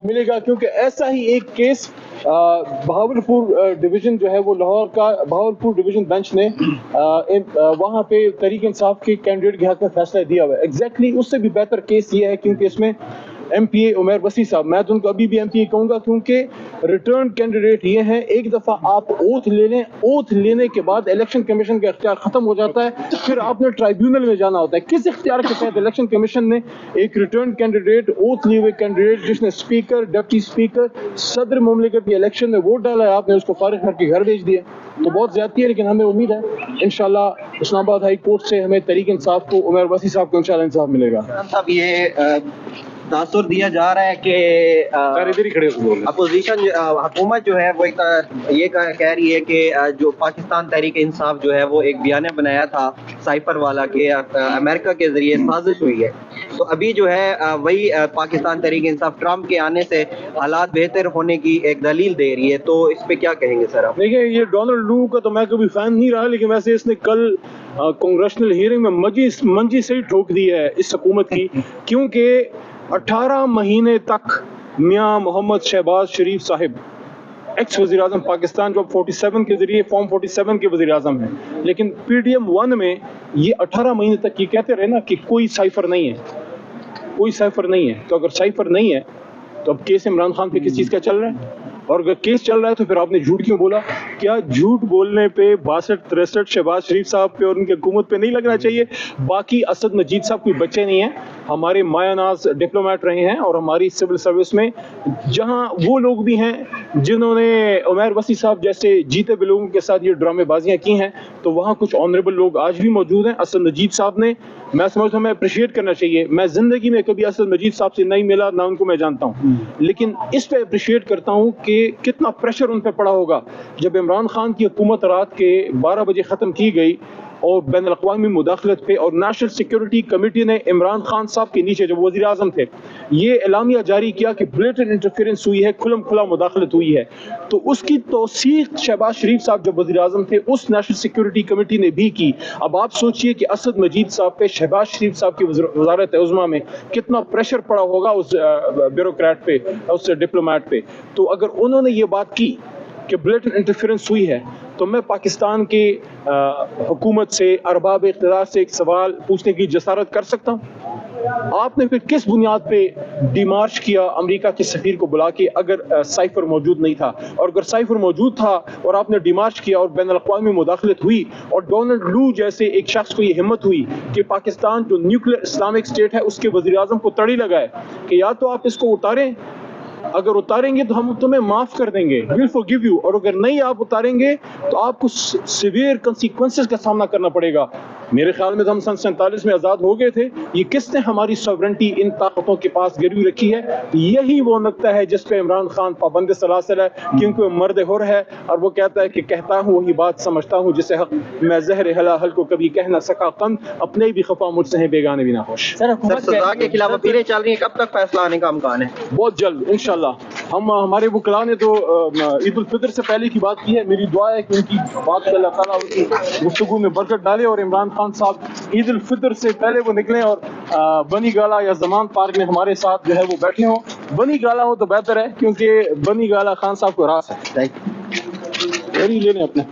ملے گا، کیونکہ ایسا ہی ایک کیس بہاولپور ڈویژن جو ہے وہ لاہور کا بہاولپور ڈویژن بینچ نے وہاں پہ تحریک انصاف کے کینڈیڈیٹ کے حق میں فیصلہ دیا ہوا ہے. ایگزیکٹلی اس سے بھی بہتر کیس یہ ہے، کیونکہ اس میں ایم پی اے عمیر وسیع صاحب، میں تو ان کو ابھی بھی ایم پی اے کہوں گا، کیونکہ ریٹرن کینڈیڈیٹ یہ ہیں. ایک دفعہ آپ اوتھ لے لیں، اوتھ لینے کے بعد الیکشن کمیشن کا اختیار ختم ہو جاتا ہے، پھر آپ نے ٹرائیبیونل میں جانا ہوتا ہے. کس اختیار کے تحت الیکشن کمیشن نے ایک ریٹرن کینڈیڈیٹ، اوتھ لیے ہوئے کینڈیڈیٹ جس نے اسپیکر، ڈپٹی اسپیکر، صدر مملکت کے الیکشن میں ووٹ ڈالا ہے، آپ نے اس کو فارغ کر کے گھر بھیج دیا؟ تو بہت زیادتی ہے. لیکن ہمیں امید ہے انشاءاللہ اسلام آباد ہائی کورٹ سے ہمیں تحریک انصاف کو، عمیر وسیع صاحب کو انشاءاللہ انصاف ملے گا. صاحب یہ تاثر دیا جا رہا ہے کہ اپوزیشن حکومت جو ہے وہ یہ کہہ رہی ہے کہ جو پاکستان تحریک انصاف جو ہے وہ ایک بیانیہ بنایا تھا سائفر والا کہ امریکہ کے ذریعے سازش ہوئی ہے، تو ابھی جو ہے وہی پاکستان تحریک انصاف ٹرمپ کے آنے سے حالات بہتر ہونے کی ایک دلیل دے رہی ہے، تو اس پہ کیا کہیں گے سر آپ؟ دیکھیں، یہ ڈونلڈ لو کا تو میں کبھی فین نہیں رہا، لیکن ویسے اس نے کل کانگریشنل ہیئرنگ میں منجی سے ہی ٹھوک دی ہے اس حکومت کی، کیونکہ 18 مہینے تک میاں محمد شہباز شریف صاحب ایکس وزیر اعظم پاکستان جو 47 کے ذریعے فارم 47 کے وزیر اعظم ہیں، لیکن پی ڈی ایم 1 میں یہ 18 مہینے تک یہ کہتے رہے نا کہ کوئی سائفر نہیں ہے، کوئی سائفر نہیں ہے. تو اگر سائفر نہیں ہے تو اب کیس عمران خان پہ کس چیز کا چل رہا ہے؟ اور اگر کیس چل رہا ہے تو پھر آپ نے جھوٹ کیوں بولا؟ کیا جھوٹ بولنے پہ 62-63 شہباز شریف صاحب پہ اور ان کی حکومت پہ نہیں لگنا چاہیے؟ باقی اسد مجید صاحب کوئی بچے نہیں ہیں، ہمارے مایہ ناز ڈپلومیٹ رہے ہیں، اور ہماری سول سروس میں جہاں وہ لوگ بھی ہیں جنہوں نے عمیر وسیع صاحب جیسے جیتے بھی لوگوں کے ساتھ یہ ڈرامے بازیاں کی ہیں، تو وہاں کچھ آنریبل لوگ آج بھی موجود ہیں. اسد مجید صاحب نے، میں سمجھتا ہوں، میں اپریشیٹ کرنا چاہیے، میں زندگی میں کبھی اسد مجید صاحب سے نہیں ملا، نہ ان کو میں جانتا ہوں، لیکن اس پہ اپریشیٹ کرتا ہوں کہ کتنا پریشر ان پہ پڑا ہوگا جب عمران خان کی حکومت رات کے 12 بجے ختم کی گئی، اور بین الاقوامی مداخلت پہ اور نیشنل سیکیورٹی کمیٹی نے عمران خان صاحب کے نیچے جب وزیر اعظم تھے یہ اعلامیہ جاری کیا کہ بلیٹنٹ انٹرفیئرنس ہوئی ہے، کھلم کھلا مداخلت ہوئی ہے، تو اس کی توثیق شہباز شریف صاحب جب وزیر اعظم تھے اس نیشنل سیکیورٹی کمیٹی نے بھی کی. اب آپ سوچئے کہ اسد مجید صاحب پہ، شہباز شریف صاحب کی وزارت عظمیٰ میں کتنا پریشر پڑا ہوگا اس بیوروکریٹ پہ، اس ڈپلومیٹ پہ. تو اگر انہوں نے یہ بات کی کہ بلیٹنٹ انٹرفیئرنس ہوئی ہے، تو میں پاکستان کی حکومت سے، ارباب اقتدار سے ایک سوال پوچھنے کی جسارت کر سکتا ہوں، آپ نے پھر کس بنیاد پہ ڈی مارچ کیا امریکہ کے سفیر کو بلا کے اگر سائفر موجود نہیں تھا؟ اور اگر سائفر موجود تھا اور آپ نے ڈی مارچ کیا اور بین الاقوامی مداخلت ہوئی، اور ڈونلڈ لو جیسے ایک شخص کو یہ ہمت ہوئی کہ پاکستان جو نیوکلیئر اسلامک اسٹیٹ ہے اس کے وزیر اعظم کو تڑی لگائے کہ یا تو آپ اس کو اتاریں، اگر اتاریں گے تو ہم تمہیں معاف کر دیں گے، we'll forgive you، اور اگر نہیں آپ اتاریں گے تو آپ کو سیویئر کنسیکوینسز کا سامنا کرنا پڑے گا. میرے خیال میں تو ہم سن 47 میں آزاد ہو گئے تھے. یہ کس نے ہماری سوورنٹی ان طاقتوں کے پاس گروی رکھی ہے؟ یہی وہ نقطہ ہے جس پہ عمران خان پابند سلاسل ہے، کیونکہ وہ مرد حر ہے اور وہ کہتا ہے کہ کہتا ہوں وہی بات سمجھتا ہوں جسے حق میں زہر حلاحل کو کبھی کہہ نہ سکا قند، اپنے بھی خفا مجھ سے ہیں بیگانے بھی نہ خوش. سر سزا کے خلاف اپیلیں چل رہی ہیں، کب تک فیصلہ آنے کا امکان ہے؟ بہت جلد انشاءاللہ. ہمارے وکلاء نے تو عید الفطر سے پہلے کی بات کی ہے. میری دعا ہے کہ ان کی بات پہ اللہ تعالیٰ ان کی گفتگو میں برکت ڈالے اور عمران خان صاحب عید الفطر سے پہلے وہ نکلیں اور بنی گالا یا زمان پارک میں ہمارے ساتھ جو ہے وہ بیٹھے ہوں. بنی گالا ہو تو بہتر ہے، کیونکہ بنی گالا خان صاحب کو راس ہے. لے لیں اپنے